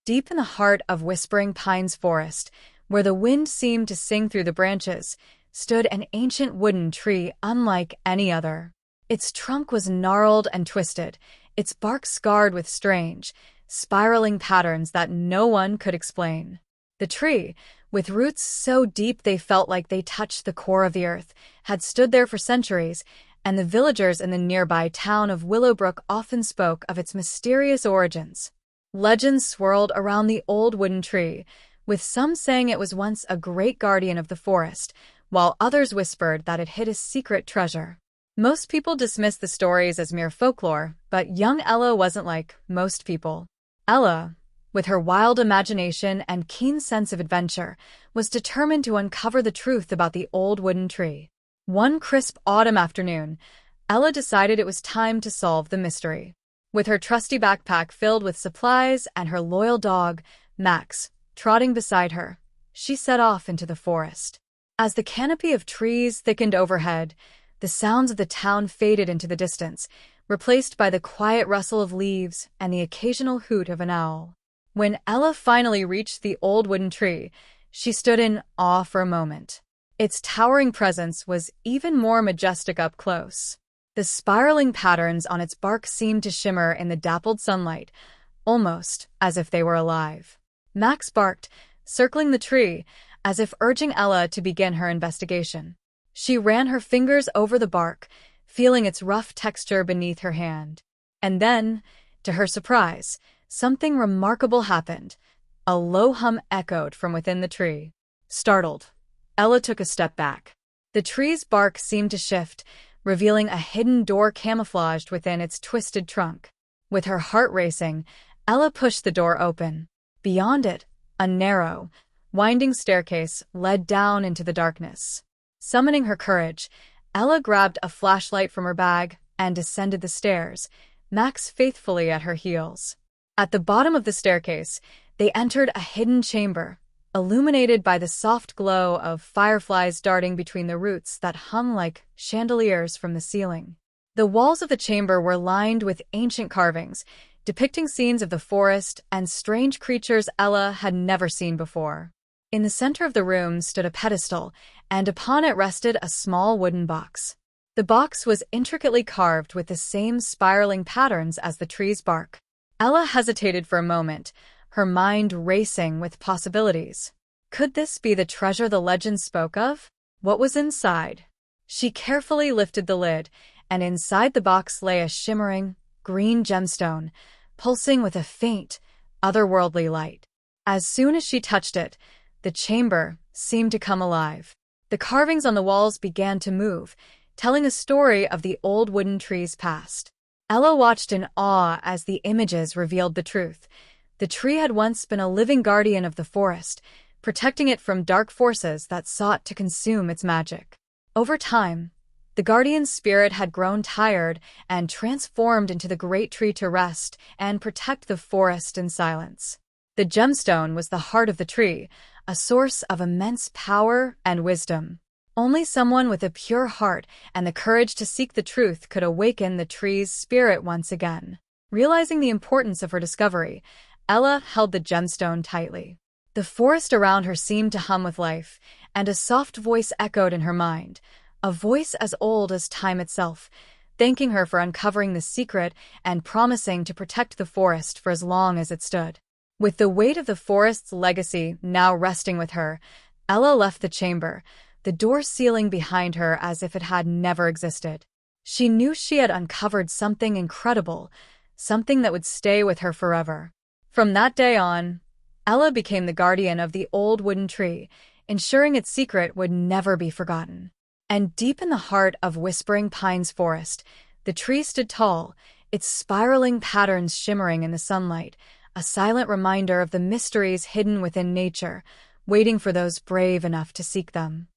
Deep in the heart of Whispering Pines Forest, where the wind seemed to sing through the branches, stood an ancient wooden tree unlike any other. Its trunk was gnarled and twisted, its bark scarred with strange, spiraling patterns that no one could explain. The tree, with roots so deep they felt like they touched the core of the earth, had stood there for centuries, and the villagers in the nearby town of Willowbrook often spoke of its mysterious origins. Legends swirled around the old wooden tree, with some saying it was once a great guardian of the forest, while others whispered that it hid a secret treasure. Most people dismissed the stories as mere folklore, but young Ella wasn't like most people. Ella, with her wild imagination and keen sense of adventure, was determined to uncover the truth about the old wooden tree. One crisp autumn afternoon, Ella decided it was time to solve the mystery. With her trusty backpack filled with supplies and her loyal dog, Max, trotting beside her, she set off into the forest. As the canopy of trees thickened overhead, the sounds of the town faded into the distance, replaced by the quiet rustle of leaves and the occasional hoot of an owl. When Ella finally reached the old wooden tree, she stood in awe for a moment. Its towering presence was even more majestic up close. The spiraling patterns on its bark seemed to shimmer in the dappled sunlight, almost as if they were alive. Max barked, circling the tree, as if urging Ella to begin her investigation. She ran her fingers over the bark, feeling its rough texture beneath her hand. And then, to her surprise, something remarkable happened. A low hum echoed from within the tree. Startled, Ella took a step back. The tree's bark seemed to shift, revealing a hidden door camouflaged within its twisted trunk. With her heart racing, Ella pushed the door open. Beyond it, a narrow, winding staircase led down into the darkness. Summoning her courage, Ella grabbed a flashlight from her bag and descended the stairs, Max faithfully at her heels. At the bottom of the staircase, they entered a hidden chamber, illuminated by the soft glow of fireflies darting between the roots that hung like chandeliers from the ceiling. The walls of the chamber were lined with ancient carvings, depicting scenes of the forest and strange creatures Ella had never seen before. In the center of the room stood a pedestal, and upon it rested a small wooden box. The box was intricately carved with the same spiraling patterns as the tree's bark. Ella hesitated for a moment, her mind racing with possibilities. Could this be the treasure the legend spoke of? What was inside? She carefully lifted the lid, and inside the box lay a shimmering, green gemstone, pulsing with a faint, otherworldly light. As soon as she touched it, the chamber seemed to come alive. The carvings on the walls began to move, telling a story of the old wooden tree's past. Ella watched in awe as the images revealed the truth. The tree had once been a living guardian of the forest, protecting it from dark forces that sought to consume its magic. Over time, the guardian's spirit had grown tired and transformed into the great tree to rest and protect the forest in silence. The gemstone was the heart of the tree, a source of immense power and wisdom. Only someone with a pure heart and the courage to seek the truth could awaken the tree's spirit once again. Realizing the importance of her discovery, Ella held the gemstone tightly. The forest around her seemed to hum with life, and a soft voice echoed in her mind, a voice as old as time itself, thanking her for uncovering the secret and promising to protect the forest for as long as it stood. With the weight of the forest's legacy now resting with her, Ella left the chamber, the door sealing behind her as if it had never existed. She knew she had uncovered something incredible, something that would stay with her forever. From that day on, Ella became the guardian of the old wooden tree, ensuring its secret would never be forgotten. And deep in the heart of Whispering Pines Forest, the tree stood tall, its spiraling patterns shimmering in the sunlight, a silent reminder of the mysteries hidden within nature, waiting for those brave enough to seek them.